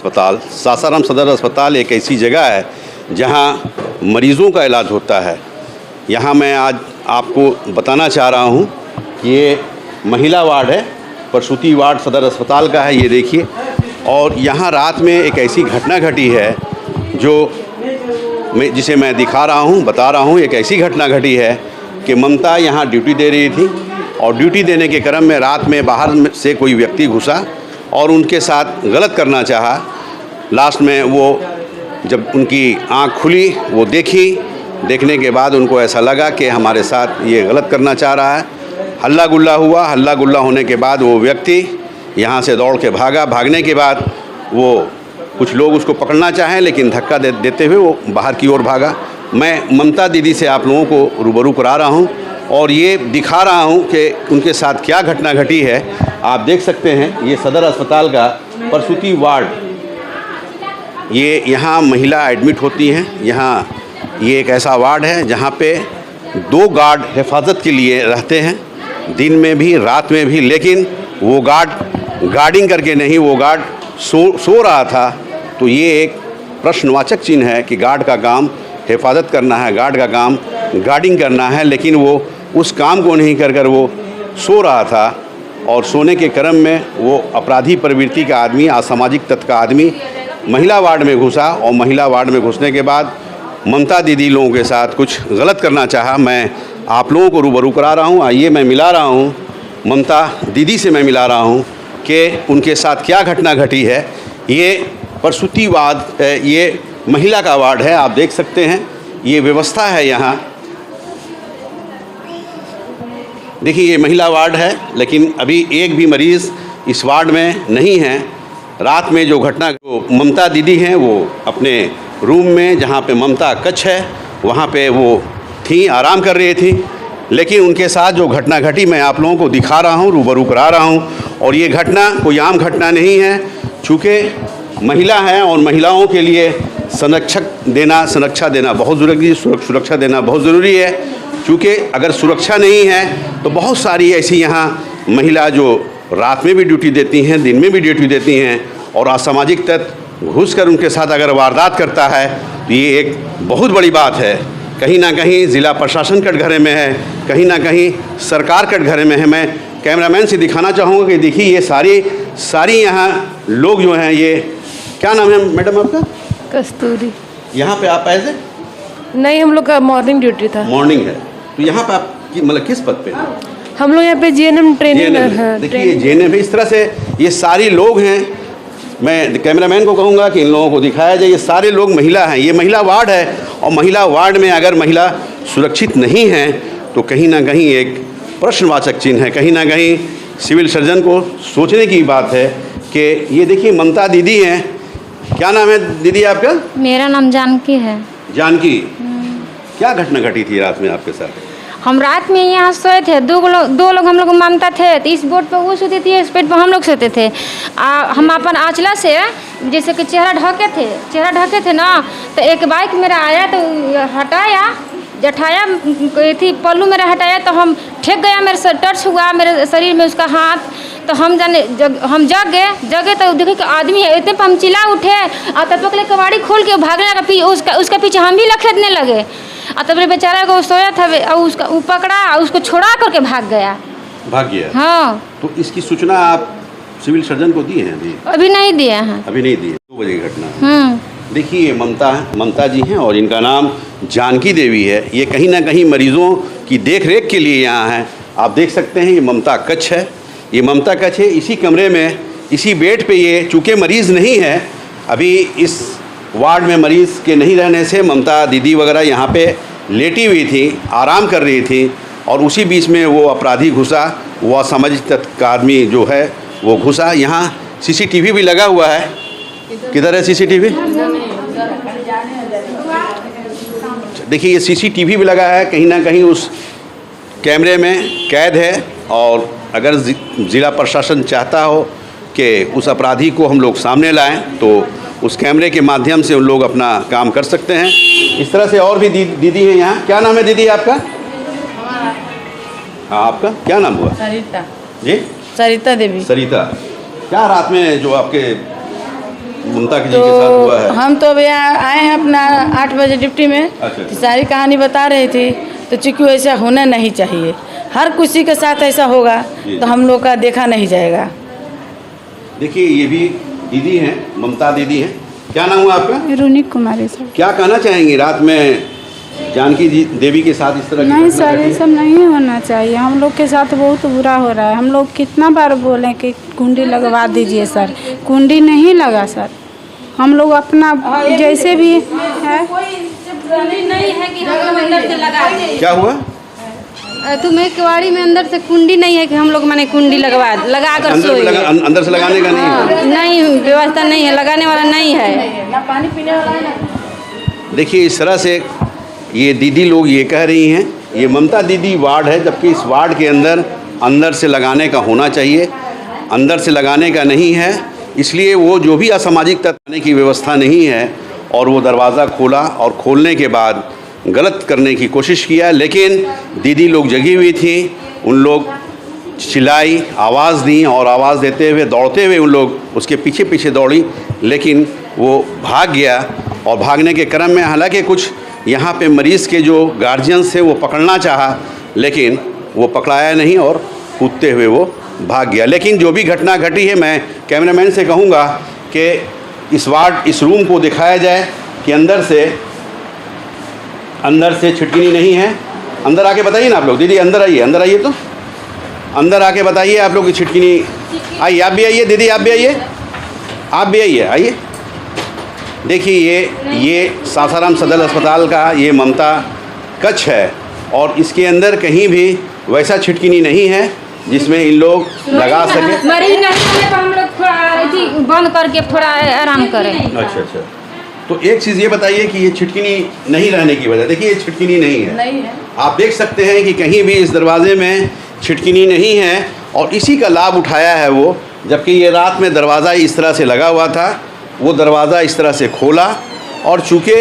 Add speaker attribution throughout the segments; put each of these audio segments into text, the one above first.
Speaker 1: अस्पताल, सासाराम सदर अस्पताल एक ऐसी जगह है जहां मरीज़ों का इलाज होता है। यहां मैं आज आपको बताना चाह रहा हूं कि ये महिला वार्ड है, प्रसूति वार्ड सदर अस्पताल का है, ये देखिए। और यहां रात में एक ऐसी घटना घटी है जिसे मैं दिखा रहा हूं, बता रहा हूं। एक ऐसी घटना घटी है कि ममता यहां ड्यूटी दे रही थी और ड्यूटी देने के क्रम में रात में बाहर से कोई व्यक्ति घुसा और उनके साथ गलत करना चाहा। लास्ट में वो जब उनकी आंख खुली, वो देखने के बाद उनको ऐसा लगा कि हमारे साथ ये गलत करना चाह रहा है। हल्ला गुल्ला हुआ। हल्ला गुल्ला होने के बाद वो व्यक्ति यहाँ से दौड़ के भागा। भागने के बाद वो कुछ लोग उसको पकड़ना चाहें, लेकिन धक्का देते हुए वो बाहर की ओर भागा। मैं ममता दीदी से आप लोगों को रूबरू करा रहा हूँ और ये दिखा रहा हूँ कि उनके साथ क्या घटना घटी है। आप देख सकते हैं ये सदर अस्पताल का प्रसूति वार्ड, ये यहाँ महिला एडमिट होती हैं। यहाँ ये एक ऐसा वार्ड है जहाँ पे 2 गार्ड हिफाजत के लिए रहते हैं, दिन में भी रात में भी। लेकिन वो गार्डिंग करके नहीं, वो गार्ड सो रहा था। तो ये एक प्रश्नवाचक चिन्ह है कि गार्ड का काम हिफाजत करना है, गार्ड का काम गार्डिंग करना है, लेकिन वो उस काम को नहीं कर वो सो रहा था। और सोने के क्रम में वो अपराधी प्रवृत्ति का आदमी, असामाजिक तत्व का आदमी महिला वार्ड में घुसा और महिला वार्ड में घुसने के बाद ममता दीदी लोगों के साथ कुछ गलत करना चाहा। मैं आप लोगों को रूबरू करा रहा हूँ। आइए, मैं मिला रहा हूँ ममता दीदी से, मैं मिला रहा हूँ कि उनके साथ क्या घटना घटी है। ये प्रसूति वार्ड, ये महिला का वार्ड है, आप देख सकते हैं। ये व्यवस्था है यहाँ। देखिए, ये महिला वार्ड है, लेकिन अभी एक भी मरीज़ इस वार्ड में नहीं है। रात में जो घटना, जो ममता दीदी हैं वो अपने रूम में, जहाँ पे ममता कक्ष है, वहाँ पे वो थी, आराम कर रही थी। लेकिन उनके साथ जो घटना घटी, मैं आप लोगों को दिखा रहा हूँ, रूबरू करा रहा हूँ। और ये घटना कोई आम घटना नहीं है, चूँकि महिला है और महिलाओं के लिए सुरक्षा देना बहुत ज़रूरी, सुरक्षा देना बहुत ज़रूरी है। चूँकि अगर सुरक्षा नहीं है तो बहुत सारी ऐसी यहाँ महिला जो रात में भी ड्यूटी देती हैं, दिन में भी ड्यूटी देती हैं, और असामाजिक तत्व घुसकर उनके साथ अगर वारदात करता है तो ये एक बहुत बड़ी बात है। कहीं ना कहीं ज़िला प्रशासन कटघरे में है, कहीं ना कहीं सरकार कटघरे में है। मैं कैमरामैन से दिखाना चाहूँगा कि देखिए ये सारी यहाँ लोग जो हैं, ये क्या नाम है मैडम आपका?
Speaker 2: कस्तूरी।
Speaker 1: यहाँ पे आप ऐसे?
Speaker 2: नहीं, हम लोग का मॉर्निंग ड्यूटी था।
Speaker 1: मॉर्निंग है, तो यहाँ पे आप मतलब किस पद पे हैं?
Speaker 2: हम लोग यहाँ पे जीएनएम ट्रेनिंग है।
Speaker 1: देखिए जीएनएम, इस तरह से ये सारे लोग हैं। मैं कैमरामैन को कहूँगा कि इन लोगों को दिखाया जाए। ये सारे लोग महिला हैं, ये महिला वार्ड है। और महिला वार्ड में अगर महिला सुरक्षित नहीं है तो कहीं ना कहीं एक प्रश्नवाचक चिन्ह है। कहीं ना कहीं सिविल सर्जन को सोचने की बात है कि ये देखिए ममता दीदी हैं। क्या नाम है दीदी आपका?
Speaker 3: मेरा नाम जानकी है।
Speaker 1: जानकी, क्या घटना घटी थी रात में आपके साथ?
Speaker 3: हम रात में यहाँ सोए थे, दो लोग हम लोग ममता थे। तो इस बोर्ड पे वो सोती थी, इस बेड पे हम लोग सोते थे। हम अपन आंचला से जैसे कि चेहरा ढके थे ना, तो एक बाइक मेरा आया तो हटाया, जठाया थी पल्लू मेरा हटाया, तो हम ठेक गया, मेरे टच हुआ मेरे शरीर में उसका हाथ। तो हम हम जगे तो देखे कि आदमी है। इतने पर हम चिल्ला उठे और तब तक कबाड़ी खोल के भागने लगा। उसका पीछे हम भी लखेदने लगे। और तब बेचारा को सोया था और उसका पकड़ा और उसको छोड़ा करके भाग गया। हाँ।
Speaker 1: तो इसकी सूचना आप सिविल सर्जन को दिए हैं?
Speaker 3: अभी नहीं दिए हैं।
Speaker 1: अभी नहीं दिए। 2 बजे की घटना है। देखिए ममता जी हैं और इनका नाम जानकी देवी है। ये कहीं ना कहीं मरीज़ों की देख रेख के लिए यहाँ हैं। आप देख सकते हैं ये ममता कक्ष है। ये ममता कक्ष है। इसी कमरे में, इसी बेड पे ये, चूँकि मरीज़ नहीं है अभी इस वार्ड में, मरीज़ के नहीं रहने से ममता दीदी वगैरह यहाँ पे लेटी हुई थी, आराम कर रही थी। और उसी बीच में वो अपराधी घुसा, वो असामाजिक तत्व का आदमी जो है वो घुसा। यहाँ सीसीटीवी भी लगा हुआ है। किधर है सीसीटीवी? देखिए ये सीसीटीवी भी लगा है, कहीं ना कहीं उस कैमरे में कैद है। और अगर ज़िला प्रशासन चाहता हो कि उस अपराधी को हम लोग सामने लाएं तो उस कैमरे के माध्यम से उन लोग अपना काम कर सकते हैं। इस तरह से और भी दीदी हैं यहाँ। क्या नाम है दीदी आपका? हाँ, आपका क्या नाम हुआ?
Speaker 2: सरिता
Speaker 1: जी,
Speaker 2: सरिता देवी।
Speaker 1: सरिता, क्या रात में जो आपके ममता जी के साथ हुआ है?
Speaker 4: हम तो अभी आए हैं अपना 8 बजे ड्यूटी में।
Speaker 1: अच्छा।
Speaker 4: तो सारी कहानी बता रही थी, तो चूँकि ऐसा होना नहीं चाहिए, हर किसी के साथ ऐसा होगा तो हम लोग का देखा नहीं जाएगा।
Speaker 1: देखिए ये भी दीदी हैं, ममता दीदी हैं। क्या नाम हुआ आपका?
Speaker 5: रोनिक कुमारी सर।
Speaker 1: क्या कहना चाहेंगी रात में जानकी देवी के साथ इस तरह की
Speaker 5: नहीं
Speaker 1: घटना
Speaker 5: सर,
Speaker 1: घटी
Speaker 5: ये
Speaker 1: है?
Speaker 5: सब नहीं होना चाहिए। हम लोग के साथ बहुत बुरा हो रहा है। हम लोग कितना बार बोलें कि कुंडी लगवा दीजिए सर, कुंडी नहीं लगा सर। हम लोग अपना जैसे भी है,
Speaker 3: नहीं है कि हम लोग अंदर से लगा दें।
Speaker 1: क्या हुआ?
Speaker 3: तुम्हें केवाड़ी में अंदर से कुंडी नहीं है कि हम लोग मैंने कुंडी लगा कर
Speaker 1: अंदर
Speaker 3: सोए।
Speaker 1: अंदर से लगाने का नहीं है?
Speaker 3: नहीं, व्यवस्था नहीं है, लगाने वाला नहीं है।
Speaker 4: ना पानी पीने वाला है ना।
Speaker 1: देखिए इस तरह से ये दीदी लोग ये कह रही हैं, ये ममता दीदी वार्ड है, जबकि इस वार्ड के अंदर से लगाने का होना चाहिए, अंदर से लगाने का नहीं है। इसलिए वो जो भी असामाजिक तत्व की व्यवस्था नहीं है और वो दरवाज़ा खोला और खोलने के बाद गलत करने की कोशिश किया, लेकिन दीदी लोग जगी हुई थी। उन लोग चिल्लाई, आवाज़ दी और आवाज़ देते हुए दौड़ते हुए उन लोग उसके पीछे पीछे दौड़ी, लेकिन वो भाग गया। और भागने के क्रम में हालांकि कुछ यहाँ पे मरीज़ के जो गार्जियंस थे वो पकड़ना चाहा, लेकिन वो पकड़ाया नहीं और कूदते हुए वो भाग गया। लेकिन जो भी घटना घटी है, मैं कैमरामैन से कहूँगा कि इस रूम को दिखाया जाए कि अंदर से छिटकिनी नहीं है। अंदर आके बताइए ना आप लोग। दीदी अंदर आइए तो अंदर आके बताइए आप लोग की छिटकिनी। आइए, आप भी आइए दीदी, आप भी आइए। देखिए ये सासाराम सदर अस्पताल का ये ममता कक्ष है और इसके अंदर कहीं भी वैसा छिटकिनी नहीं है जिसमें इन लोग लगा सके।
Speaker 3: मरीज नहीं होने पर हम लोग थोड़ा बंद करके थोड़ा आराम करें।
Speaker 1: अच्छा। तो एक चीज़ ये बताइए कि ये छिटकिनी नहीं रहने की वजह, देखिए ये छिटकिनी नहीं है। आप देख सकते हैं कि कहीं भी इस दरवाजे में छिटकिनी नहीं है और इसी का लाभ उठाया है वो, जबकि ये रात में दरवाज़ा इस तरह से लगा हुआ था। वो दरवाज़ा इस तरह से खोला और चूँकि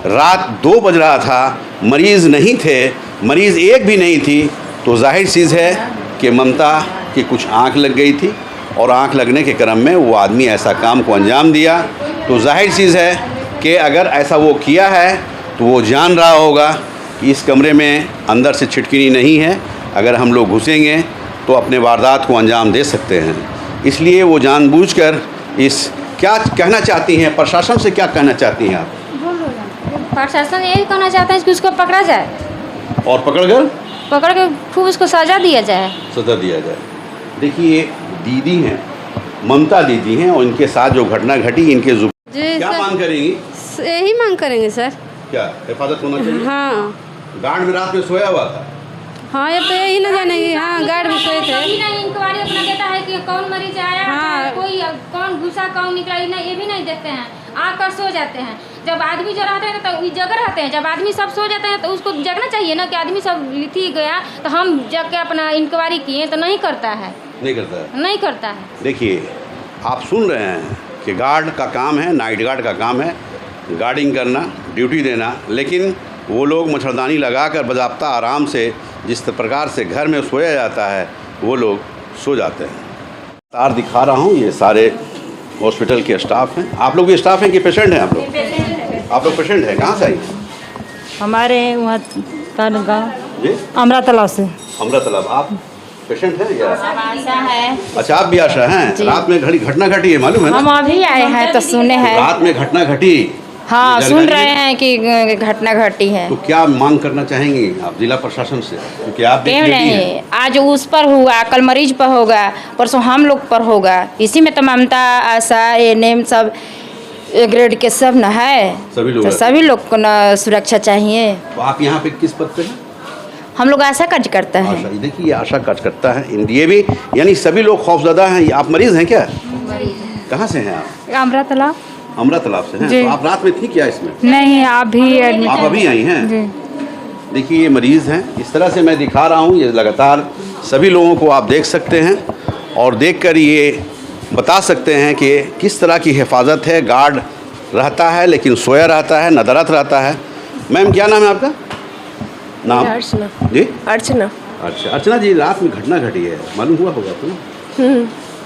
Speaker 1: रात 2 बज रहा था, मरीज़ नहीं थे, मरीज़ एक भी नहीं थी, तो जाहिर चीज़ है कि ममता की कुछ आँख लग गई थी और आँख लगने के क्रम में वो आदमी ऐसा काम को अंजाम दिया। तो जाहिर चीज़ है कि अगर ऐसा वो किया है तो वो जान रहा होगा कि इस कमरे में अंदर से छिटकिनी नहीं है, अगर हम लोग घुसेंगे तो अपने वारदात को अंजाम दे सकते हैं। इसलिए वो जानबूझकर क्या कहना चाहती हैं, प्रशासन से क्या कहना चाहती हैं आप?
Speaker 3: प्रशासन यही कहना चाहता है कि उसको पकड़ा जाए
Speaker 1: और पकड़ के
Speaker 3: खूब उसको सजा दिया जाए।
Speaker 1: देखिए दीदी हैं, ममता दीदी हैं और इनके साथ जो घटना घटी, इनके क्या मांग करेंगी?
Speaker 6: यही मांग करेंगे सर।
Speaker 1: क्या हिफाजत होना चाहिए?
Speaker 6: हाँ,
Speaker 1: गार्ड में रात में सोया हुआ था।
Speaker 6: हाँ, ये तो यही ना जानेंगे। हाँ, गार्ड भी सोए थे।
Speaker 3: इंक्वायरी अपना देता है कि कौन मरीज आया,
Speaker 6: हाँ।
Speaker 3: कोई कौन घुसा कौन निकला, ये भी नहीं देखते हैं, आकर सो जाते हैं। जब आदमी जो रहते हैं तो जगह रहते हैं, जब आदमी सब सो जाते हैं तो उसको जगना चाहिए ना कि आदमी सब थी गया तो हम जग के अपना इंक्वायरी किए, तो नहीं करता है। देखिए
Speaker 1: आप सुन रहे हैं कि गार्ड का काम है, नाइट गार्ड का काम है गार्डिंग करना, ड्यूटी देना, लेकिन वो लोग मच्छरदानी लगाकर बाज़ाब्ता आराम से जिस प्रकार से घर में सोया जाता है वो लोग सो जाते हैं। तार दिखा रहा हूँ, ये सारे हॉस्पिटल के स्टाफ हैं। आप लोग भी स्टाफ हैं कि पेशेंट हैं? आप लोग पेशेंट हैं। कहाँ से आई?
Speaker 7: हमारे वहाँ गाँव
Speaker 1: जी
Speaker 7: अमरा तालाब से।
Speaker 1: अमरा तालाब। आप पेशेंट हैं या?
Speaker 6: आशा है।
Speaker 1: अच्छा, आप भी आशा हैं। रात में घटना घटी है, मालूम है ना?
Speaker 6: हम अभी आए हैं तो सुने हैं।
Speaker 1: रात में घटना घटी।
Speaker 6: हाँ, सुन रहे हैं कि घटना घटी है।
Speaker 1: तो क्या मांग करना चाहेंगे आप जिला प्रशासन से? क्योंकि आप
Speaker 6: क्यों नहीं, आज उस पर हुआ, कल मरीज पर होगा, परसों हम लोग पर होगा। इसी में तो ममता, आशा, एएनएम सब ग्रेड के सब न है, तो सभी लोग को न सुरक्षा चाहिए।
Speaker 1: तो आप यहाँ पे किस पद पे हैं?
Speaker 6: हम लोग आशा कार्य करते हैं।
Speaker 1: देखिए ये आशा कार्य करता है, ये भी यानी सभी लोग खौफजदा हैं। आप मरीज हैं क्या? कहाँ से हैं आप?
Speaker 7: अमरा तालाब।
Speaker 1: अमरा तालाब से हैं। तो आप रात में थी क्या इसमें?
Speaker 7: नहीं, आप
Speaker 1: अभी आई हैं। देखिए ये मरीज़ हैं, इस तरह से मैं दिखा रहा हूँ, ये लगातार सभी लोगों को आप देख सकते हैं और देखकर ये बता सकते हैं कि किस तरह की हिफाजत है। गार्ड रहता है लेकिन सोया रहता है, नदरत रहता है। मैम क्या नाम है आपका? नाम?
Speaker 2: अर्चना।
Speaker 1: जी
Speaker 2: अर्चना।
Speaker 1: अच्छा, अर्चना जी, रात में घटना घटी है, मालूम हुआ होगा आपको?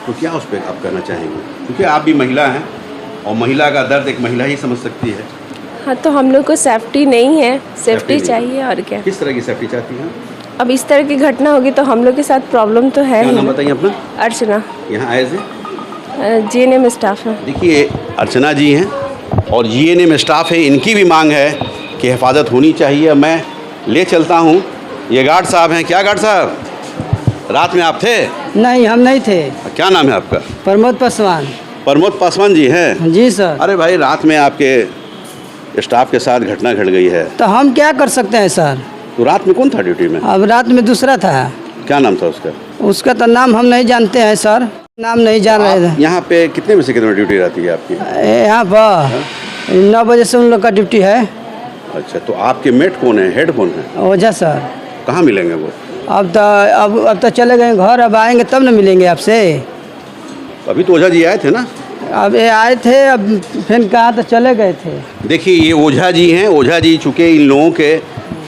Speaker 1: तो क्या उस पर आप कहना चाहेंगे? क्योंकि आप भी महिला हैं और महिला का दर्द एक महिला ही समझ सकती है।
Speaker 2: हाँ, तो हम लोग को सेफ्टी नहीं है, सेफ्टी
Speaker 1: नहीं।
Speaker 2: चाहिए और क्या।
Speaker 1: किस तरह की सेफ्टी चाहती हैं?
Speaker 2: अब इस तरह की घटना होगी तो हम लोग के साथ प्रॉब्लम तो है
Speaker 1: क्या
Speaker 2: ही
Speaker 1: नाम
Speaker 2: ना।
Speaker 1: बताइए अपना?
Speaker 2: अर्चना,
Speaker 1: यहाँ आए थे?
Speaker 2: GNM स्टाफ है।
Speaker 1: देखिए अर्चना जी हैं और GNM स्टाफ है, इनकी भी मांग है कि हिफाजत होनी चाहिए। मैं ले चलता हूँ, ये गार्ड साहब हैं। क्या गार्ड साहब, रात में आप थे?
Speaker 8: नहीं, हम नहीं थे।
Speaker 1: क्या नाम है आपका?
Speaker 8: प्रमोद पासवान।
Speaker 1: प्रमोद पासवान जी हैं?
Speaker 8: जी सर।
Speaker 1: अरे भाई, रात में आपके स्टाफ के साथ घटना घट गई है,
Speaker 8: तो हम क्या कर सकते हैं सर?
Speaker 1: तो रात में कौन था ड्यूटी में?
Speaker 8: अब रात में दूसरा था।
Speaker 1: क्या नाम था उसका?
Speaker 8: उसका तो नाम हम नहीं जानते हैं सर, नाम नहीं जान रहे थे।
Speaker 1: यहाँ पे कितने बजे से कितने ड्यूटी रहती है आपकी?
Speaker 8: यहाँ पर 9 बजे से उन लोग का ड्यूटी है।
Speaker 1: अच्छा, तो आपके मेट कौन है, हेड कौन है?
Speaker 8: ओझा सर।
Speaker 1: कहाँ मिलेंगे वो?
Speaker 8: अब तो चले गए घर, अब आएंगे तब न मिलेंगे आपसे।
Speaker 1: अभी तो ओझा जी आए थे ना?
Speaker 8: अब ये आए थे, अब फिर कहाँ तो चले गए थे।
Speaker 1: देखिए ये ओझा जी हैं। ओझा जी चूँकि इन लोगों के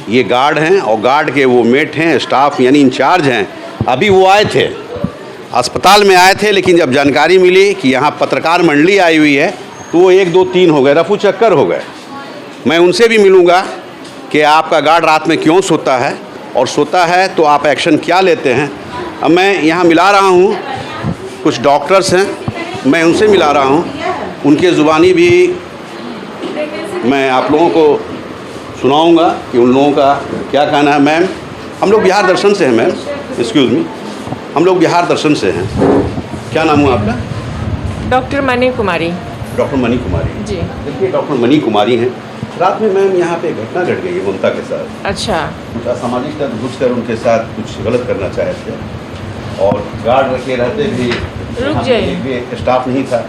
Speaker 1: ये गार्ड हैं और गार्ड के वो मेट हैं, स्टाफ यानी इंचार्ज हैं। अभी वो आए थे, अस्पताल में आए थे, लेकिन जब जानकारी मिली कि यहाँ पत्रकार मंडली आई हुई है तो वो 1 2 3 हो गए, रफू चक्कर हो गए। मैं उनसे भी मिलूँगा कि आपका गार्ड रात में क्यों सोता है, और सोता है तो आप एक्शन क्या लेते हैं। अब मैं यहाँ मिला रहा हूँ, कुछ डॉक्टर्स हैं, मैं उनसे मिला रहा हूँ, उनके ज़ुबानी भी मैं आप लोगों को सुनाऊंगा कि उन लोगों का क्या कहना है। मैम, हम लोग बिहार दर्शन से हैं। मैम एक्सक्यूज़ मी, हम लोग बिहार दर्शन से हैं। क्या नाम हुआ आपका?
Speaker 9: डॉक्टर मनी कुमारी।
Speaker 1: Doctor money Kumari
Speaker 9: ji.
Speaker 1: देखिए डॉक्टर मनी कुमारी हैं। रात में मैम यहाँ पे घटना घट गई है ममता के साथ।
Speaker 9: अच्छा।
Speaker 1: कुछ असामाजिक तत्व घुसकर उनके साथ कुछ गलत करना चाहे थे, और गार्ड रखे रहते भी
Speaker 9: रुक जाइए।
Speaker 1: एक भी स्टाफ नहीं था,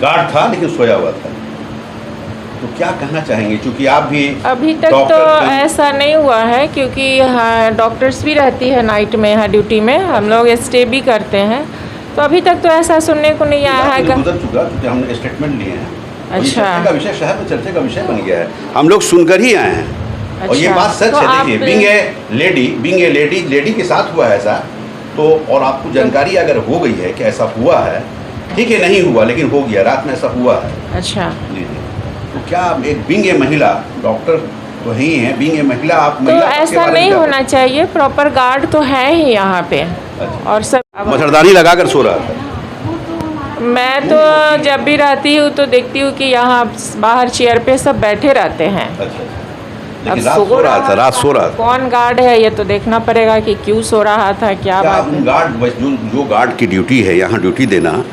Speaker 1: गार्ड था लेकिन सोया हुआ था। तो क्या कहना चाहेंगे, क्योंकि आप भी
Speaker 9: अभी तक तो ऐसा नहीं हुआ है, क्योंकि हाँ डॉक्टर्स भी रहती है नाइट में यहाँ ड्यूटी में, हम लोग स्टे भी करते हैं, तो अभी तक तो ऐसा सुनने को नहीं आया है।
Speaker 1: गुजर चुका, क्योंकि हमने स्टेटमेंट लिए हैं।
Speaker 9: अच्छा।
Speaker 1: चर्चा का विषय, शहर में चर्चा का विषय बन गया है, हम लोग सुनकर ही आए हैं। और ये
Speaker 9: अच्छा,
Speaker 1: बात सच
Speaker 9: तो
Speaker 1: है। देखिए बीइंग ए लेडी के साथ हुआ है ऐसा, तो और आपको जानकारी अगर हो गई है कि ऐसा हुआ है, ठीक है नहीं हुआ लेकिन हो गया, रात में ऐसा हुआ है।
Speaker 9: अच्छा
Speaker 1: जी जी। तो क्या एक बीइंग ए महिला, डॉक्टर तो ही हैं, बीइंग ए महिला आप
Speaker 9: तो
Speaker 1: महिला
Speaker 9: ऐसा नहीं होना चाहिए, प्रॉपर गार्ड तो है ही यहाँ पे। और सब
Speaker 1: मच्छरदानी लगाकर सो रहा था।
Speaker 9: मैं तो जब भी रहती हूँ तो देखती हूँ कि यहाँ बाहर चेयर पे सब बैठे रहते हैं।
Speaker 1: अच्छा, लेकिन रात सो रहा था, रात सो रहा था।
Speaker 9: कौन गार्ड है ये तो देखना पड़ेगा कि क्यों सो रहा था, क्या बात है।
Speaker 1: गार्ड जो गार्ड की ड्यूटी है यहाँ ड्यूटी देना,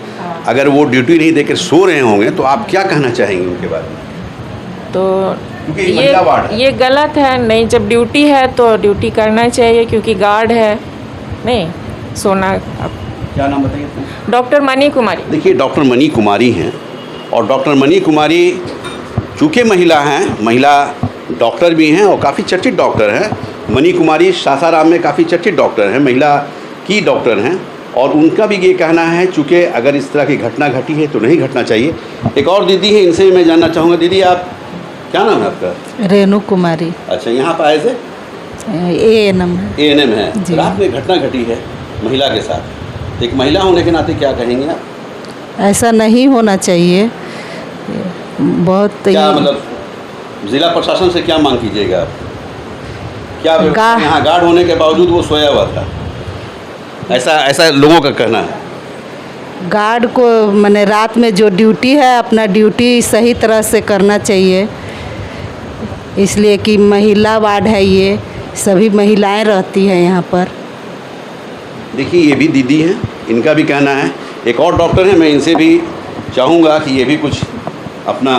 Speaker 1: अगर वो ड्यूटी नहीं देकर सो रहे होंगे तो आप क्या कहना चाहेंगे उनके बारे में?
Speaker 9: तो
Speaker 1: क्योंकि महिला वार्ड है।
Speaker 9: ये गलत है। नहीं, जब ड्यूटी है तो ड्यूटी करना चाहिए, क्योंकि गार्ड है, नहीं सोना।
Speaker 1: क्या नाम बताइए?
Speaker 9: डॉक्टर मनी कुमारी।
Speaker 1: देखिए डॉक्टर मनी कुमारी हैं, और डॉक्टर मनी कुमारी चूँकि महिला हैं, महिला डॉक्टर भी हैं और काफ़ी चर्चित डॉक्टर हैं। मनी कुमारी सासाराम में काफ़ी चर्चित डॉक्टर हैं, महिला की डॉक्टर हैं, और उनका भी ये कहना है चूँकि अगर इस तरह की घटना घटी है तो नहीं घटना चाहिए। एक और दीदी है, इनसे भी मैं जानना चाहूँगा। दीदी आप, क्या नाम है आपका?
Speaker 4: रेणु कुमारी।
Speaker 1: अच्छा, यहाँ पर आए थे?
Speaker 4: ANM है।
Speaker 1: ANM है। रात में घटना घटी है महिला के साथ, एक महिला होने के नाते क्या कहेंगे आप?
Speaker 4: ऐसा नहीं होना चाहिए, बहुत
Speaker 1: क्या मतलब जिला प्रशासन से क्या मांग कीजिएगा आप? क्या यहाँ गार्ड होने के बावजूद वो सोया हुआ था, ऐसा लोगों का कहना है।
Speaker 4: गार्ड को मैंने रात में जो ड्यूटी है अपना ड्यूटी सही तरह से करना चाहिए, इसलिए कि महिला वार्ड है, ये सभी महिलाएं रहती हैं यहाँ पर।
Speaker 1: देखिए ये भी दीदी हैं, इनका भी कहना है। एक और डॉक्टर हैं, मैं इनसे भी चाहूँगा कि ये भी कुछ अपना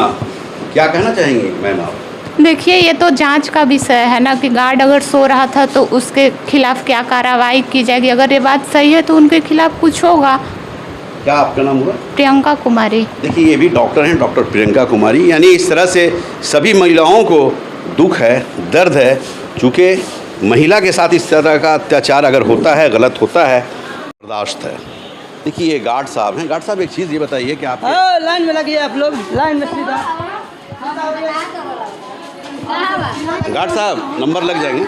Speaker 1: क्या कहना चाहेंगे मैम आप?
Speaker 10: देखिए ये तो जांच का विषय है ना, कि गार्ड अगर सो रहा था तो उसके खिलाफ क्या कार्रवाई की जाएगी। अगर ये बात सही है तो उनके खिलाफ कुछ होगा।
Speaker 1: क्या आपका नाम हुआ?
Speaker 10: प्रियंका कुमारी।
Speaker 1: देखिए ये भी डॉक्टर हैं, डॉक्टर प्रियंका कुमारी। यानी इस तरह से सभी महिलाओं को दुख है, दर्द है, चूँकि महिला के साथ इस तरह का अत्याचार अगर होता है, गलत होता है, बर्दाश्त है। देखिए ये गार्ड साहब हैं। गार्ड साहब एक चीज़ ये बताइए कि आप
Speaker 8: लाइन में लगिए, आप लोग लाइन में सीधा।
Speaker 1: गार्ड साहब नंबर लग जाएंगे,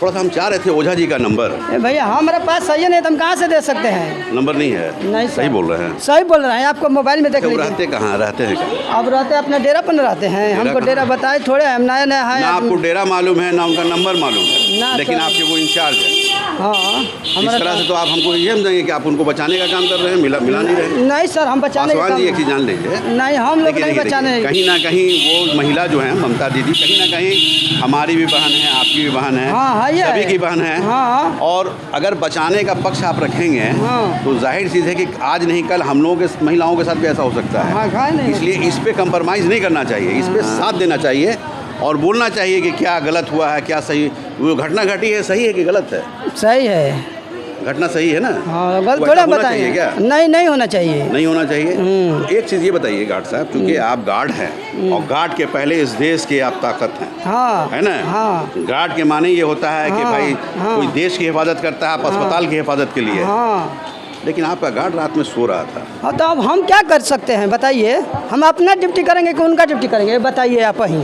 Speaker 1: थोड़ा सा हम चाह रहे थे ओझा जी का नंबर।
Speaker 8: भैया हमारे पास सही है नहीं तो हम कहाँ से दे सकते हैं।
Speaker 1: नंबर नहीं है?
Speaker 8: नहीं सर।
Speaker 1: सही बोल रहे हैं?
Speaker 8: सही बोल रहे हैं, आपको मोबाइल में देख
Speaker 1: तो
Speaker 8: लीजिए।
Speaker 1: रहते कहाँ, रहते हैं कहाँ?
Speaker 8: अब रहते अपने डेरा पर रहते हैं, हमको डेरा बताए थोड़े, हम नए नए हैं।
Speaker 1: ना आपको डेरा मालूम है ना उनका नंबर मालूम
Speaker 8: ना
Speaker 1: है, लेकिन
Speaker 8: सर।
Speaker 1: आपके वो इंचार्ज है।
Speaker 8: हाँ
Speaker 1: इस तरह से तो आप हमको ये समझेंगे कि आप उनको बचाने का काम कर रहे हैं, मिला नहीं रहे।
Speaker 8: नहीं सर, हम बचाने का
Speaker 1: पासवान जी
Speaker 8: काम-
Speaker 1: एक चीज़ जान लीजिए,
Speaker 8: नहीं हम लोग नहीं बचाने।
Speaker 1: कहीं ना कहीं वो महिला जो है ममता दीदी, कहीं ना कहीं हमारी भी बहन है, आपकी भी बहन है,
Speaker 8: हाँ, ये
Speaker 1: सभी
Speaker 8: है।
Speaker 1: की बहन है।
Speaker 8: हाँ।
Speaker 1: और अगर बचाने का पक्ष आप रखेंगे
Speaker 8: हाँ।
Speaker 1: तो जाहिर चीज़ है कि आज नहीं कल हम लोगों के महिलाओं के साथ भी ऐसा हो सकता है।
Speaker 8: हाँ, खाए नहीं।
Speaker 1: इसलिए इस पे कंप्रोमाइज़ नहीं करना चाहिए, इस पे साथ देना चाहिए और बोलना चाहिए कि क्या गलत हुआ है, क्या सही, वो घटना घटी है सही है कि गलत है?
Speaker 8: सही है,
Speaker 1: घटना सही है ना?
Speaker 8: हाँ गलत
Speaker 1: वो
Speaker 8: थोड़ा
Speaker 1: ऐसा होना चाहिए
Speaker 8: बताएंगे
Speaker 1: क्या?
Speaker 8: नहीं होना चाहिए।
Speaker 1: नहीं होना चाहिए। तो एक चीज़ ये बताइए गार्ड साहब, क्योंकि आप गार्ड हैं और गार्ड के पहले इस देश के आप ताकत हैं,
Speaker 8: हाँ
Speaker 1: है ना?
Speaker 8: हाँ
Speaker 1: गार्ड के माने ये होता है कि
Speaker 8: हाँ,
Speaker 1: भाई
Speaker 8: हाँ।
Speaker 1: कोई देश की हिफाजत करता है, आप अस्पताल की हिफाजत के लिए।
Speaker 8: हाँ।
Speaker 1: लेकिन आपका गार्ड रात में सो रहा था।
Speaker 8: हाँ तो अब हम क्या कर सकते हैं बताइए, हम अपना ड्यूटी करेंगे कि उनका ड्यूटी करेंगे, बताइए आप ही।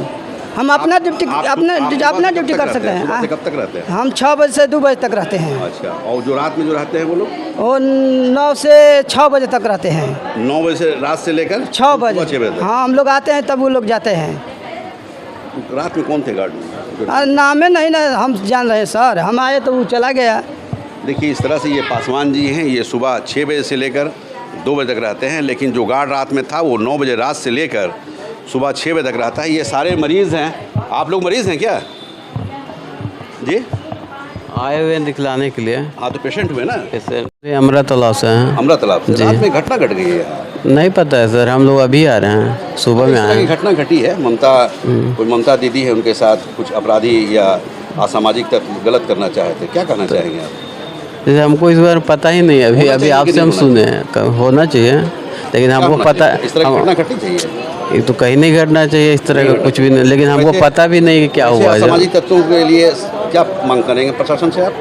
Speaker 8: हम अपना ड्यूटी अपना ड्यूटी कर सकते हैं।
Speaker 1: सुबह से कब तक रहते हैं?
Speaker 8: हम 6 बजे से 2 बजे तक रहते हैं।
Speaker 1: अच्छा, और जो रात में जो रहते हैं वो लोग?
Speaker 8: वो 9 से 6 बजे तक रहते हैं।
Speaker 1: 9 बजे से रात से लेकर
Speaker 8: 6 बजे।
Speaker 1: 6 बजे तक।
Speaker 8: हाँ हम लोग आते हैं तब वो लोग जाते हैं।
Speaker 1: रात में कौन थे गार्ड?
Speaker 8: नामे नहीं ना हम जान रहे हैं सर, हम आए तो वो चला गया।
Speaker 1: देखिए इस तरह से ये पासवान जी हैं, ये सुबह 6 बजे से लेकर 2 बजे तक रहते हैं, लेकिन जो गार्ड रात में था वो 9 बजे रात से लेकर सुबह 6 बजे तक रहता है। ये सारे मरीज़ हैं। आप लोग मरीज़ हैं क्या जी?
Speaker 11: आए हुए हैं दिखलाने के लिए।
Speaker 1: हाँ तो पेशेंट हुए ना?
Speaker 11: पेशेंट अमरा तालाब से हैं।
Speaker 1: अमरा तालाब से?
Speaker 11: जी।
Speaker 1: रात में घटना घट गई है?
Speaker 11: नहीं पता है सर, हम लोग अभी आ रहे हैं, सुबह में आए हैं।
Speaker 1: घटना घटी है, कोई ममता दीदी है, उनके साथ कुछ अपराधी या असामाजिक तत्व गलत करना चाहे थे, क्या कहना चाहेंगे आप?
Speaker 11: जैसे हमको इस बार पता ही नहीं, अभी आपसे हम सुने हैं। होना चाहिए लेकिन हमको पता,
Speaker 1: इस तरह की घटना घटनी चाहिए।
Speaker 11: ये तो कहीं नहीं घटना चाहिए इस तरह का कुछ भी नहीं, लेकिन हमको पता भी नहीं कि क्या हुआ है।
Speaker 1: सामाजिक तत्वों के लिए क्या मांग करेंगे प्रशासन से आप?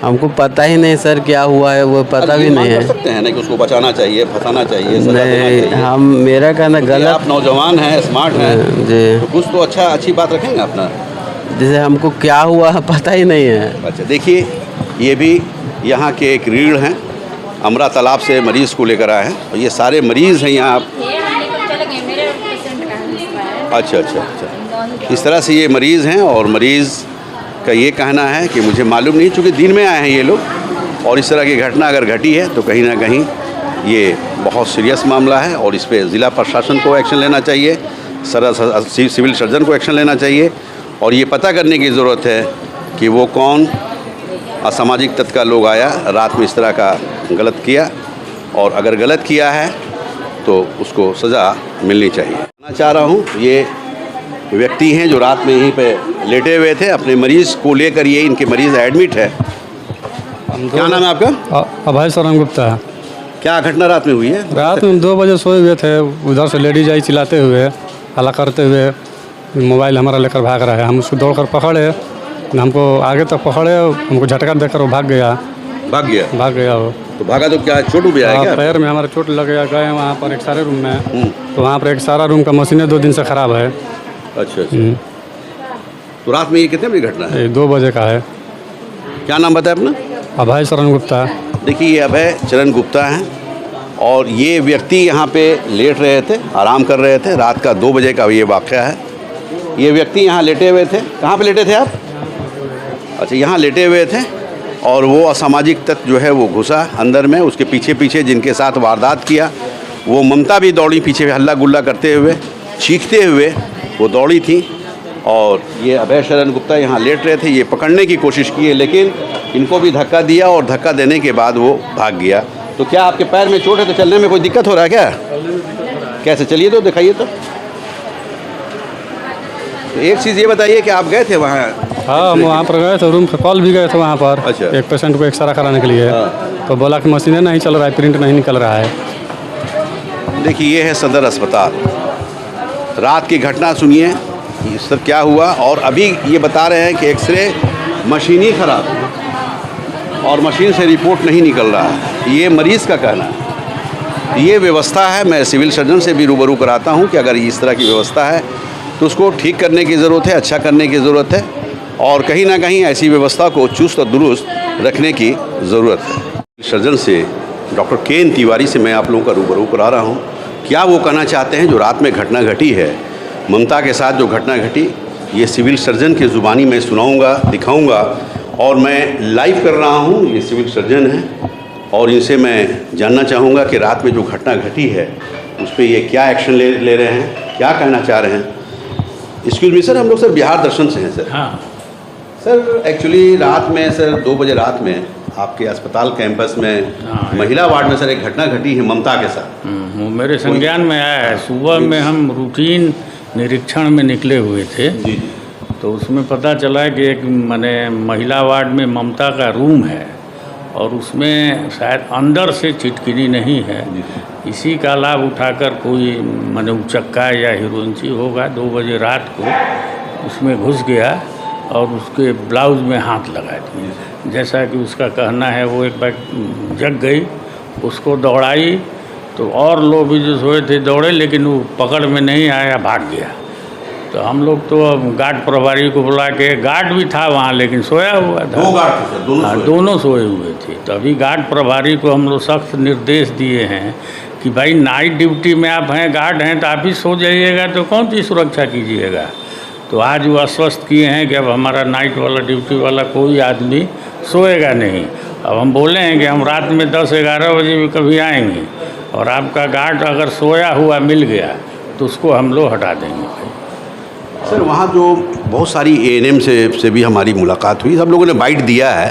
Speaker 11: हमको पता ही नहीं सर क्या हुआ है, वो पता भी नहीं है।
Speaker 1: कर सकते हैं ना कि उसको बचाना चाहिए, फंसाना चाहिए, सजा देना
Speaker 11: नहीं,
Speaker 1: चाहिए।
Speaker 11: हम मेरा कहना गलत।
Speaker 1: आप नौजवान हैं, स्मार्ट हैं
Speaker 11: जी,
Speaker 1: तो कुछ तो अच्छी बात रखेंगे अपना।
Speaker 11: जैसे हमको क्या हुआ पता ही नहीं है।
Speaker 1: अच्छा देखिए, ये भी यहाँ के एक रीढ़ हैं, अमरा तालाब से मरीज़ को लेकर आए हैं और ये सारे मरीज़ हैं यहाँ। अच्छा, इस तरह से ये मरीज़ हैं और मरीज़ का ये कहना है कि मुझे मालूम नहीं, चूँकि दिन में आए हैं ये लोग, और इस तरह की घटना अगर घटी है तो कहीं ना कहीं ये बहुत सीरियस मामला है और इस पर ज़िला प्रशासन को एक्शन लेना चाहिए, सिविल सर्जन को एक्शन लेना चाहिए और ये पता करने की ज़रूरत है कि वो कौन असामाजिक तत्व का लोग आया रात में इस तरह का गलत किया, और अगर गलत किया है तो उसको सज़ा मिलनी चाहिए। मैं चाह रहा हूँ ये व्यक्ति हैं जो रात में यहीं पे लेटे हुए थे, अपने मरीज़ को लेकर, ये इनके मरीज़ एडमिट है। क्या नाम है आपका?
Speaker 12: अभय शरण गुप्ता।
Speaker 1: क्या घटना रात में हुई है?
Speaker 12: रात में 2 बजे सोए हुए थे, उधर से लेडीज आई चिल्लाते हुए, हल्ला करते हुए, मोबाइल हमारा लेकर भाग रहा है। हम उसको दौड़ कर पकड़े, हमको आगे तक पकड़े, हमको झटका देकर वो भाग गया वो।
Speaker 1: तो भागा तो क्या चोट भी आया क्या?
Speaker 12: पैर में हमारे चोट लग गया। गए वहाँ पर एक सारे रूम में, तो वहाँ पर एक सारा रूम का मशीनें 2 दिन से ख़राब है।
Speaker 1: अच्छा। तो रात में ये कितने बजे घटना है?
Speaker 12: 2 बजे का है।
Speaker 1: क्या नाम बताया अपना?
Speaker 12: अभय शरण गुप्ता।
Speaker 1: देखिए ये अभय चरण गुप्ता हैं और ये व्यक्ति यहाँ पे लेट रहे थे, आराम कर रहे थे। रात का 2 बजे का ये वाक़या है। ये व्यक्ति यहाँ लेटे हुए थे। कहाँ पे लेटे थे आप? अच्छा, यहाँ लेटे हुए थे और वो असामाजिक तत्व जो है वो घुसा अंदर में, उसके पीछे पीछे जिनके साथ वारदात किया वो ममता भी दौड़ी पीछे, हल्ला गुल्ला करते हुए, चीखते हुए वो दौड़ी थी। और ये अभय शरण गुप्ता यहाँ लेट रहे थे, ये पकड़ने की कोशिश की है लेकिन इनको भी धक्का दिया और धक्का देने के बाद वो भाग गया। तो क्या आपके पैर में चोट है तो चलने में कोई दिक्कत हो रहा है क्या? कैसे, चलिए तो दिखाइए तो एक चीज़ ये बताइए कि आप गए थे वहाँ?
Speaker 12: हाँ, हम वहाँ पर गए थे, रूम पर कॉल भी गए थे वहाँ पर।
Speaker 1: अच्छा।
Speaker 12: एक पेशेंट को एक्सरा कराने के लिए। तो बोला कि मशीनें नहीं चल रहा है, प्रिंट नहीं निकल रहा है।
Speaker 1: देखिए ये है सदर अस्पताल, रात की घटना सुनिए ये सब क्या हुआ। और अभी ये बता रहे हैं कि एक्सरे मशीन ही ख़राब है और मशीन से रिपोर्ट नहीं निकल रहा है, ये मरीज़ का कहना है। ये व्यवस्था है, मैं सिविल सर्जन से भी रूबरू कराता हूँ कि अगर इस तरह की व्यवस्था है तो उसको ठीक करने की ज़रूरत है, अच्छा करने की ज़रूरत है। और कहीं ना कहीं ऐसी व्यवस्था को चुस्त और दुरुस्त रखने की ज़रूरत है। सर्जन से डॉक्टर के.एन. तिवारी से मैं आप लोगों का रूबरू करा रहा हूँ। क्या वो कहना चाहते हैं जो रात में घटना घटी है, ममता के साथ जो घटना घटी, ये सिविल सर्जन की ज़ुबानी में सुनाऊंगा, दिखाऊंगा। और मैं लाइव कर रहा हूँ, ये सिविल सर्जन हैं और इनसे मैं जानना चाहूँगा कि रात में जो घटना घटी है उस पर ये क्या एक्शन ले रहे हैं, क्या कहना चाह रहे हैं। एक्सक्यूज़ मी सर, हम लोग सर बिहार दर्शन से हैं सर।
Speaker 13: हाँ
Speaker 1: सर, एक्चुअली रात में सर 2 बजे रात में आपके अस्पताल कैंपस में महिला वार्ड में सर एक घटना घटी है ममता के साथ।
Speaker 13: वो मेरे संज्ञान में आया है। सुबह में हम रूटीन निरीक्षण में निकले हुए थे
Speaker 1: जी।
Speaker 13: तो उसमें पता चला कि एक माने महिला वार्ड में ममता का रूम है और उसमें शायद अंदर से चिटकिनी नहीं है। इसी का लाभ उठाकर कोई माने उचक्का या हीरोइंची होगा 2 बजे रात को उसमें घुस गया और उसके ब्लाउज में हाथ लगा दिया। जैसा कि उसका कहना है, वो एक बार जग गई, उसको दौड़ाई तो और लोग भी जो सोए थे दौड़े, लेकिन वो पकड़ में नहीं आया, भाग गया। तो हम लोग तो गार्ड प्रभारी को बुला के, गार्ड भी था वहाँ लेकिन सोया हुआ था।
Speaker 1: 2 गार्ड थे सर,
Speaker 13: दोनों सोए हुए थे। तो अभी गार्ड प्रभारी को हम लोग सख्त निर्देश दिए हैं कि भाई नाइट ड्यूटी में आप हैं, गार्ड हैं, तो आप ही सो जाइएगा, तो कौन सी सुरक्षा कीजिएगा। तो आज वो आश्वस्त किए हैं कि अब हमारा नाइट वाला ड्यूटी वाला कोई आदमी सोएगा नहीं। अब हम बोले हैं कि हम रात में 10-11 बजे भी कभी आएंगे और आपका गार्ड अगर सोया हुआ मिल गया तो उसको हम लोग हटा देंगे।
Speaker 1: सर, वहाँ जो बहुत सारी ANM से भी हमारी मुलाकात हुई, सब लोगों ने बाइट दिया है,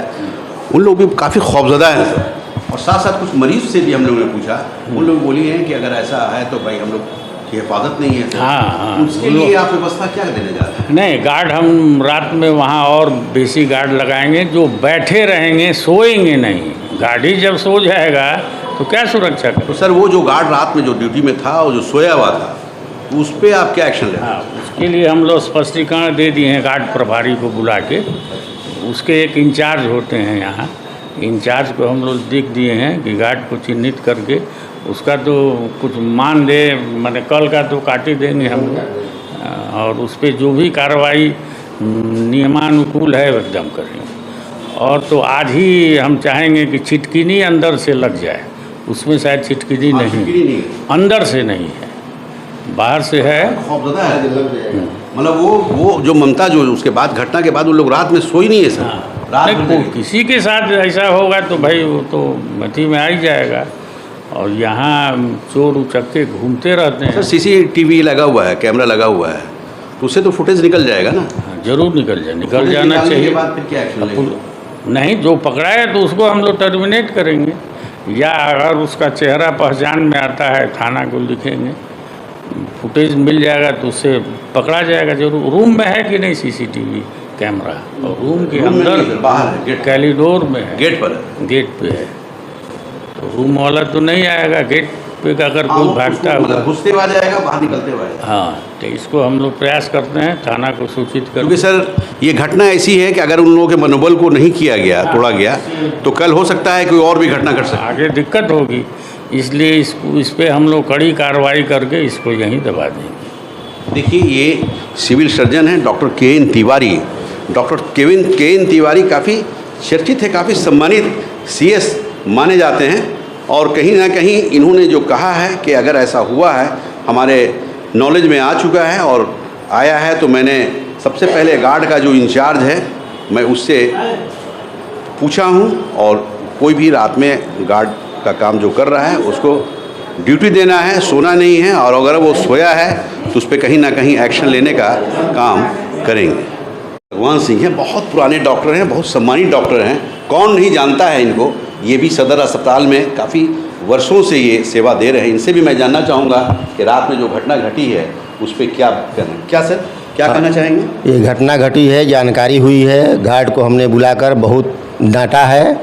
Speaker 1: उन लोग भी काफ़ी खौफजदा हैं सर। और साथ साथ कुछ मरीज से भी हम लोगों ने पूछा, उन लोग बोली हैं कि अगर ऐसा है तो भाई हम लोग की हिफाजत नहीं है सर।
Speaker 13: हाँ,
Speaker 1: उसके लिए आप व्यवस्था क्या देने जा रहे हैं?
Speaker 13: नहीं, गार्ड हम रात में वहाँ और बेसी गार्ड लगाएंगे जो बैठे रहेंगे, सोएंगे नहीं। गाड़ी जब सो जाएगा तो क्या सुरक्षा कर।
Speaker 1: तो सर, वो जो गार्ड रात में जो ड्यूटी में था और जो सोया हुआ था, उस पर आप क्या एक्शन लें?
Speaker 13: हाँ, उसके लिए हम लोग स्पष्टीकरण दे दिए हैं गार्ड प्रभारी को बुला के। उसके एक इंचार्ज होते हैं यहाँ, इंचार्ज को हम लोग लिख दिए हैं कि गार्ड को चिन्हित करके उसका तो कुछ मान दे, माने कल का तो काट ही देंगे हम लोग, और उस पर जो भी कार्रवाई नियमानुकूल है एकदम करेंगे। और तो आज ही हम चाहेंगे कि छिटकिनी अंदर से लग जाए, उसमें शायद छिटकिनी नहीं, अंदर से नहीं है, बाहर से है।
Speaker 1: खौफजदा है मतलब वो जो ममता जो उसके बाद घटना के बाद वो लोग रात में सोई नहीं है सर। रात में
Speaker 13: किसी के साथ ऐसा होगा तो भाई वो तो मती में आ ही जाएगा। और यहाँ चोर उचक्के घूमते रहते हैं।
Speaker 1: सर, CCTV लगा हुआ है, कैमरा लगा हुआ है, तो उससे तो फुटेज निकल जाएगा ना?
Speaker 13: जरूर निकल जाना चाहिए।
Speaker 1: बाद फिर क्या एक्शन लेंगे?
Speaker 13: नहीं, जो पकड़ा है तो उसको हम लोग टर्मिनेट करेंगे, या अगर उसका चेहरा पहचान में आता है थाना को लिखेंगे, फुटेज मिल जाएगा तो उससे पकड़ा जाएगा जरूर। रूम में है कि नहीं CCTV कैमरा? और रूम के अंदर
Speaker 1: बाहर
Speaker 13: कैलिडोर में है,
Speaker 1: गेट पर है।
Speaker 13: गेट पे है, तो रूम वाला तो नहीं आएगा। गेट पे अगर कोई भागता हुआ
Speaker 1: घुसते हुआ जाएगा, बाहर निकलते हुआ जाएगा।
Speaker 13: हाँ, तो इसको हम लोग प्रयास करते हैं थाना को सूचित कर।
Speaker 1: क्योंकि सर ये घटना ऐसी है कि अगर उन लोगों के मनोबल को नहीं किया गया, तोड़ा गया, तो कल हो सकता है कोई और भी घटना घट सकती है,
Speaker 13: आगे दिक्कत होगी। इसलिए इस पे हम लोग कड़ी कार्रवाई करके इसको यहीं दबा देंगे।
Speaker 1: देखिए, ये सिविल सर्जन हैं doctor K. N.. Tiwari. Doctor K. N.. Tiwari काफ़ी चर्चित है, काफ़ी सम्मानित CS माने जाते हैं। और कहीं ना कहीं इन्होंने जो कहा है कि अगर ऐसा हुआ है, हमारे नॉलेज में आ चुका है और आया है, तो मैंने सबसे पहले गार्ड का जो इंचार्ज है मैं उससे पूछा हूँ, और कोई भी रात में गार्ड का काम जो कर रहा है उसको ड्यूटी देना है, सोना नहीं है, और अगर वो सोया है तो उस पर कहीं ना कहीं एक्शन लेने का काम करेंगे। भगवान सिंह हैं, बहुत पुराने डॉक्टर हैं, बहुत सम्मानित डॉक्टर हैं, कौन नहीं जानता है इनको। ये भी सदर अस्पताल में काफ़ी वर्षों से ये सेवा दे रहे हैं। इनसे भी मैं जानना चाहूँगा कि रात में जो घटना घटी है उस पर क्या कहना, क्या सर क्या कहना चाहेंगे?
Speaker 14: ये घटना घटी है, जानकारी हुई है, गार्ड को हमने बुलाकर बहुत डांटा है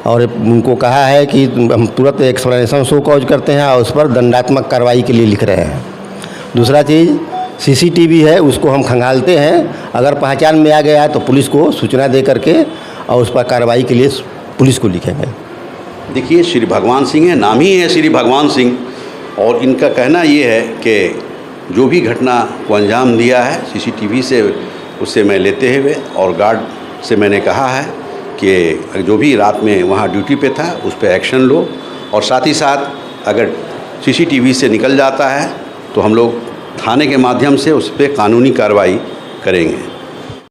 Speaker 14: और उनको कहा है कि हम तुरंत एक्सप्लेनेशन शो कॉज करते हैं और उस पर दंडात्मक कार्रवाई के लिए लिख रहे हैं। दूसरा चीज़ CCTV है, उसको हम खंगालते हैं, अगर पहचान में आ गया है तो पुलिस को सूचना दे करके और उस पर कार्रवाई के लिए पुलिस को लिखेंगे।
Speaker 1: देखिए, श्री भगवान सिंह है, नाम ही है श्री भगवान सिंह, और इनका कहना ये है कि जो भी घटना को अंजाम दिया है, CCTV से उससे मैं लेते हुए और गार्ड से मैंने कहा है कि जो भी रात में वहाँ ड्यूटी पे था उस पर एक्शन लो, और साथ ही साथ अगर CCTV से निकल जाता है तो हम लोग थाने के माध्यम से उस पर कानूनी कार्रवाई करेंगे।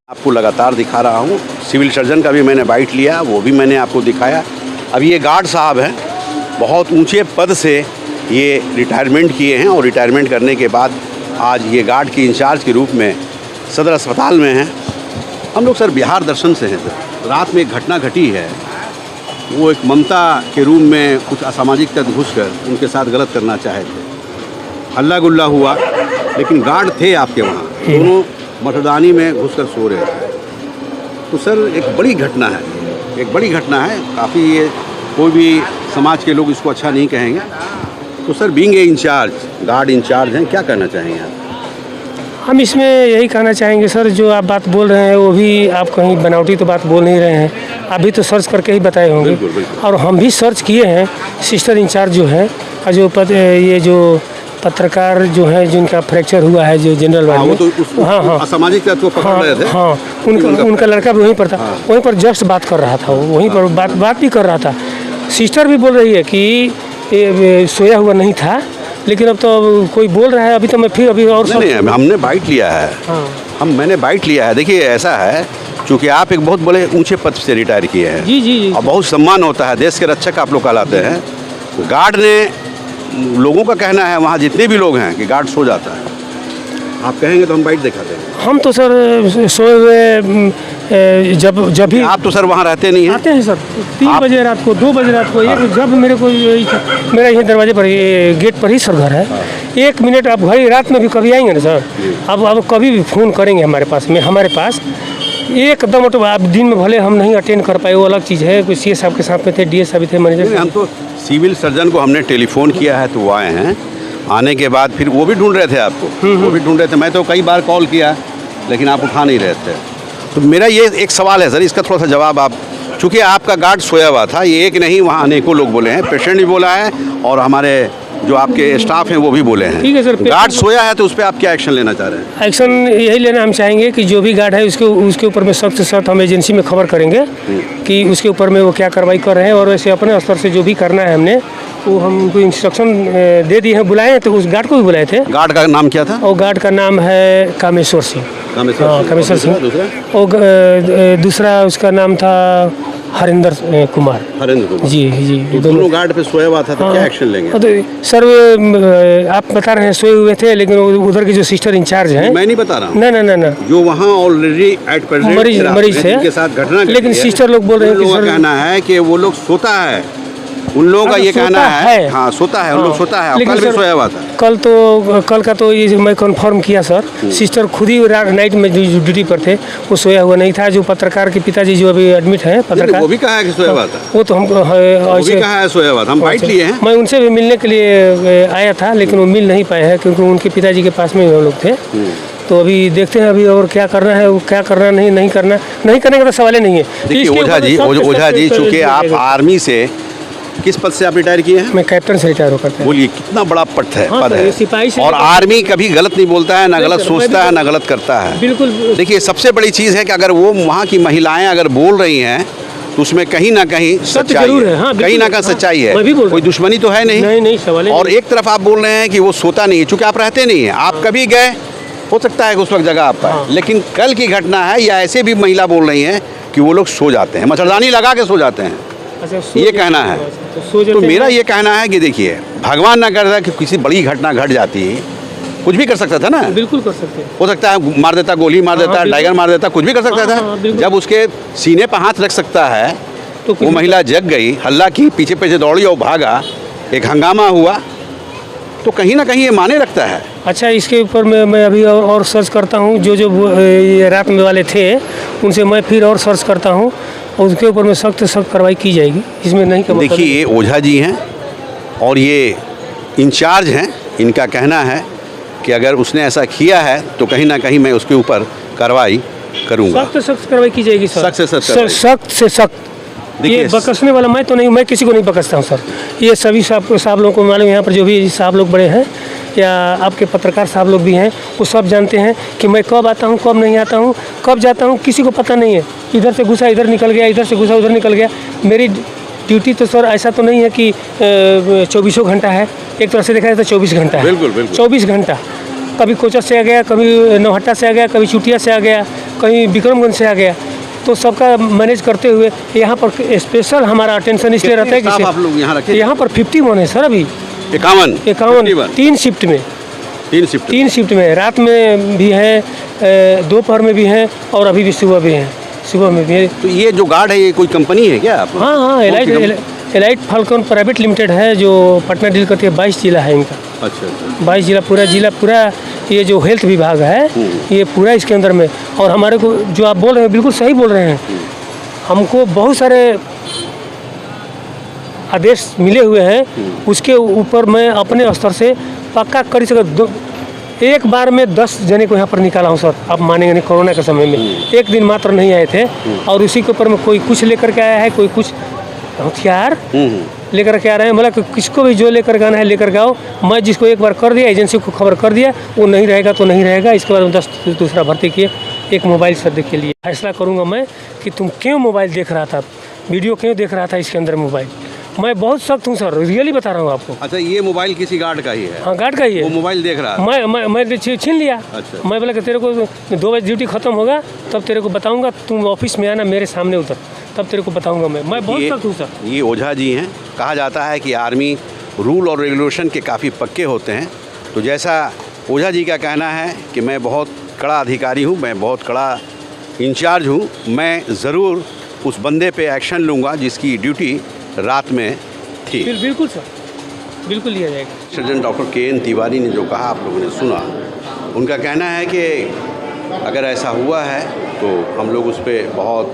Speaker 1: आपको लगातार दिखा रहा हूँ, सिविल सर्जन का भी मैंने बाइट लिया, वो भी मैंने आपको दिखाया। अब ये गार्ड साहब हैं, बहुत ऊंचे पद से ये रिटायरमेंट किए हैं और रिटायरमेंट करने के बाद आज ये गार्ड के इंचार्ज के रूप में सदर अस्पताल में हैं। हम लोग सर बिहार दर्शन से हैं सर। रात में एक घटना घटी है, वो एक ममता के रूम में कुछ असामाजिक तत्व घुसकर उनके साथ गलत करना चाहे थे। हल्ला गुल्ला हुआ, लेकिन गार्ड थे आपके वहाँ, दोनों मर्दानी में घुसकर सो रहे थे। तो सर एक बड़ी घटना है, एक बड़ी घटना है, काफ़ी ये कोई भी समाज के लोग इसको अच्छा नहीं कहेंगे। तो sir being a incharge, guard incharge हैं, क्या कहना चाहेंगे आप?
Speaker 15: हम इसमें यही कहना चाहेंगे सर, जो आप बात बोल रहे हैं वो भी आप कहीं बनावटी तो बात बोल नहीं रहे हैं, आप भी तो सर्च करके ही बताए होंगे।
Speaker 1: बिल्कुल, बिल्कुल।
Speaker 15: और हम भी सर्च किए हैं। सिस्टर इंचार्ज जो है और जो ये जो पत्रकार जो है जिनका फ्रैक्चर हुआ है जो जनरल वार्ड में, हाँ
Speaker 1: असामाजिक तत्व पकड़ रहे थे।
Speaker 15: हाँ, उनका लड़का भी वहीं पर था। वहीं पर जस्ट बात कर रहा था, वो वहीं पर बात भी कर रहा था। सिस्टर भी बोल रही है कि ये सोया हुआ नहीं था, लेकिन अब तो कोई बोल रहा है। अभी तो मैं फिर अभी और
Speaker 1: नहीं, हमने बाइट लिया है। हाँ। मैंने बाइट लिया है। देखिए ऐसा है, चूँकि आप एक बहुत बड़े ऊंचे पद से रिटायर किए हैं,
Speaker 15: जी,
Speaker 1: और बहुत सम्मान होता है, देश के रक्षक आप लोग कहलाते हैं। गार्ड ने, लोगों का कहना है वहाँ जितने भी लोग हैं कि गार्ड सो जाता है। आप कहेंगे तो हम बाइट दिखाते हैं।
Speaker 15: हम तो सर सोए हुए जब भी
Speaker 1: आप तो सर वहाँ रहते नहीं हैं।
Speaker 15: आते हैं सर 3 बजे रात को, 2 बजे रात को, जब मेरे को मेरा यही दरवाजे पर गेट पर ही सर घर है। 1 मिनट आप घर रात में भी कभी आएंगे ना सर, अब कभी भी फ़ोन करेंगे हमारे पास एकदम। तो आप दिन में भले हम नहीं अटेंड कर पाए, वो अलग चीज़ है। कोई CS साहब के साथ में थे, DS साहब भी थे, मैनेजर।
Speaker 1: हम तो सिविल सर्जन को हमने टेलीफोन किया है तो वो आए हैं। आने के बाद फिर वो भी ढूंढ रहे थे आपको, वो भी ढूंढ रहे थे। मैं तो कई बार कॉल किया लेकिन आप उठा नहीं रहे थे। तो मेरा ये एक सवाल है सर, इसका थोड़ा सा जवाब आप, चूँकि आपका गार्ड सोया हुआ था, ये एक नहीं, वहाँ अनेकों लोग बोले हैं, पेशेंट भी बोला है और हमारे जो आपके स्टाफ हैं वो भी बोले हैं।
Speaker 15: ठीक है सर,
Speaker 1: गार्ड सोया है तो उस पर आप क्या एक्शन लेना चाह रहे हैं?
Speaker 15: एक्शन यही लेना हम चाहेंगे कि जो भी गार्ड है उसके ऊपर में सख्त से सख्त हम एजेंसी में खबर करेंगे कि उसके ऊपर में वो क्या कार्रवाई कर रहे हैं। और वैसे अपने स्तर से जो भी करना है हमने वो हमको इंस्ट्रक्शन दे दिए हैं। बुलाए तो उस गार्ड को भी बुलाए थे।
Speaker 1: गार्ड का नाम क्या था?
Speaker 15: और गार्ड का नाम है कामेश्वर सिंह। कामेश्वर सिंह। और दूसरा उसका नाम था हरिंदर कुमार। जी।
Speaker 1: दोनों गार्ड पे सोया हुआ था तो क्या एक्शन लेंगे?
Speaker 15: तो सर आप बता रहे हैं सोए हुए थे, लेकिन उधर के जो सिस्टर इंचार्ज हैं,
Speaker 1: मैं नहीं बता रहा हूँ,
Speaker 15: ना,
Speaker 1: जो वहाँ ऑलरेडी एट प्रेजेंट
Speaker 15: मरीज है,
Speaker 1: के साथ घटना,
Speaker 15: लेकिन सिस्टर लोग बोल रहे हैं कि
Speaker 1: सर कहना है कि वो लोग सोता है। उन लोगों का ये कहना है, हाँ सोता है, उन लोग सोता है। कल भी सोया हुआ था।
Speaker 15: कल का तो ये मैं कंफर्म किया सर, सिस्टर खुद ही नाइट में जो ड्यूटी पर थे वो सोया हुआ नहीं था। जो पत्रकार के पिताजी जो अभी एडमिट हैं, पत्रकार,
Speaker 1: वो भी कहा है कि सोया हुआ था।
Speaker 15: वो तो हमको
Speaker 1: कहा है सोया हुआ था, हम बाइट लिए हैं।
Speaker 15: मैं उनसे भी मिलने के लिए आया था, लेकिन वो मिल नहीं पाए हैं क्योंकि उनके पिताजी के पास में ही हम लोग थे। तो अभी देखते हैं अभी और क्या करना है, वो क्या करना नहीं करना, नहीं करने का तो सवाल ही नहीं है।
Speaker 1: देखिए ओझा जी, चूँकि आप आर्मी से किस पद से आप रिटायर किए हैं?
Speaker 15: मैं कैप्टन से रिटायर होकर।
Speaker 1: बोलिए कितना बड़ा पद है।
Speaker 15: सिपाही से।
Speaker 1: और आर्मी कभी गलत नहीं बोलता है, ना गलत सोचता है, ना गलत करता है।
Speaker 15: बिल्कुल।
Speaker 1: देखिए सबसे बड़ी चीज़ है कि अगर वो वहाँ की महिलाएं अगर बोल रही हैं तो उसमें कहीं ना कहीं सच्चाई है।
Speaker 15: हाँ,
Speaker 1: कहीं ना कहीं सच्चाई है। कोई दुश्मनी तो है नहीं
Speaker 15: सवाल।
Speaker 1: और एक तरफ आप बोल रहे हैं कि वो सोता नहीं है, चूँकि आप रहते नहीं हैं। आप कभी गए, हो सकता है कि उस वक्त जगह आपका है, लेकिन कल की घटना है या ऐसे भी महिला बोल रही हैं कि वो लोग सो जाते हैं, मच्छरदानी लगा के सो जाते हैं। ये कहना है। तो मेरा ये कहना है कि देखिए, भगवान ना करता कि किसी बड़ी घटना घट जाती, कुछ भी कर सकता था ना।
Speaker 15: बिल्कुल कर सकते हैं।
Speaker 1: हो सकता है मार देता, गोली मार देता, टाइगर मार देता, कुछ भी कर सकता था। जब उसके सीने पर हाथ रख सकता है तो वो महिला जग गई, हल्ला की, पीछे पीछे दौड़ी और भागा, एक हंगामा हुआ, तो कहीं ना कहीं ये माने रखता है।
Speaker 15: अच्छा, इसके ऊपर मैं अभी और सर्च करता हूँ। जो ये रात में वाले थे उनसे मैं फिर और सर्च करता हूँ और उसके ऊपर में सख्त कार्रवाई की जाएगी। इसमें नहीं कर।
Speaker 1: देखिए ये ओझा जी हैं और ये इंचार्ज हैं। इनका कहना है कि अगर उसने ऐसा किया है तो कहीं ना कहीं मैं उसके ऊपर कार्रवाई करूँगा।
Speaker 15: सख्त कार्रवाई की जाएगी सर। सख्त से सख्त। ये बकसने वाला मैं तो नहीं, मैं किसी को नहीं बकसता हूँ सर। ये सभी साहब लोगों को मालूम, यहाँ पर जो भी साहब लोग बड़े हैं या आपके पत्रकार साहब लोग भी हैं, वो सब जानते हैं कि मैं कब आता हूँ, कब नहीं आता हूँ, कब जाता हूँ किसी को पता नहीं है। इधर से घुसा इधर निकल गया, इधर से घुसा उधर निकल गया। मेरी ड्यूटी तो सर ऐसा तो नहीं है कि 24 घंटा है, एक तरह से देखा जाए तो 24 घंटा है।
Speaker 1: बिल्कुल बिल्कुल
Speaker 15: 24 घंटा। कभी कोचर से आ गया, कभी नौहट्टा से आ गया, कभी चुटिया से आ गया, कहीं विक्रमगंज से आ गया। तो सबका मैनेज करते हुए यहाँ पर स्पेशल हमारा अटेंशन इसलिए रहता है कि
Speaker 1: आप लोग यहाँ रखे?
Speaker 15: यहाँ पर 51 है सर अभी। 51 तीन शिफ्ट में। तीन शिफ्ट में, रात में भी है, दोपहर में भी है और अभी भी सुबह भी है, सुबह में भी है।
Speaker 1: तो ये जो गार्ड है ये कोई कंपनी है क्या?
Speaker 15: हाँ, एलाइट फाल्कन प्राइवेट लिमिटेड है जो पटना डील करती है। 22 जिला है इनका। अच्छा 22 जिला पूरा ये जो हेल्थ विभाग है ये पूरा इसके अंदर में। और हमारे को जो आप बोल रहे हैं बिल्कुल सही बोल रहे हैं। हमको बहुत सारे आदेश मिले हुए हैं, उसके ऊपर मैं अपने स्तर से पक्का कर सकता। एक बार में 10 जने को यहाँ पर निकाला हूँ सर, आप मानेंगे नहीं। कोरोना के समय में एक दिन मात्र नहीं आए थे और उसी के ऊपर में कोई कुछ लेकर के आया है, कोई कुछ हथियार लेकर के आ रहे हैं। मतलब किसको भी जो लेकर के आना है लेकर के आओ। मैं जिसको एक बार कर दिया, एजेंसी को खबर कर दिया, वो नहीं रहेगा तो नहीं रहेगा। इसके बाद 10 दूसरा भर्ती किए। एक मोबाइल सर के लिए फैसला करूँगा मैं कि तुम क्यों मोबाइल देख रहा था, वीडियो क्यों देख रहा था इसके अंदर मोबाइल। मैं बहुत सख्त हूँ सर, रियली बता रहा हूँ आपको।
Speaker 1: अच्छा, ये मोबाइल किसी गार्ड का ही है?
Speaker 15: हाँ, गार्ड का ही है।
Speaker 1: वो मोबाइल देख रहा है?
Speaker 15: मैं छीन लिया।
Speaker 1: अच्छा।
Speaker 15: मैं बोला कि तेरे को 2 बजे ड्यूटी खत्म होगा तब तेरे को बताऊंगा, तुम ऑफिस में आना मेरे सामने उधर, तब तेरे को बताऊंगा। मैं बहुत सख्त हूँ सर।
Speaker 1: ये ओझा जी हैं। कहा जाता है कि आर्मी रूल और रेगुलेशन के काफ़ी पक्के होते हैं। तो जैसा ओझा जी का कहना है कि मैं बहुत कड़ा अधिकारी हूँ, मैं बहुत कड़ा इंचार्ज हूँ, मैं ज़रूर उस बंदे पे एक्शन लूँगा जिसकी ड्यूटी रात में थी।
Speaker 15: बिल्कुल सर, बिल्कुल लिया जाएगा।
Speaker 1: सर्जन डॉक्टर KN तिवारी ने जो कहा आप लोगों ने सुना। उनका कहना है कि अगर ऐसा हुआ है तो हम लोग उस पर बहुत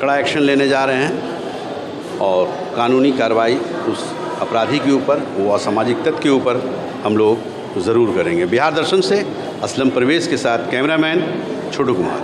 Speaker 1: कड़ा एक्शन लेने जा रहे हैं और कानूनी कार्रवाई उस अपराधी के ऊपर, वो असामाजिक तत्व के ऊपर हम लोग ज़रूर करेंगे। बिहार दर्शन से असलम परवेज़ के साथ कैमरामैन छोटू कुमार।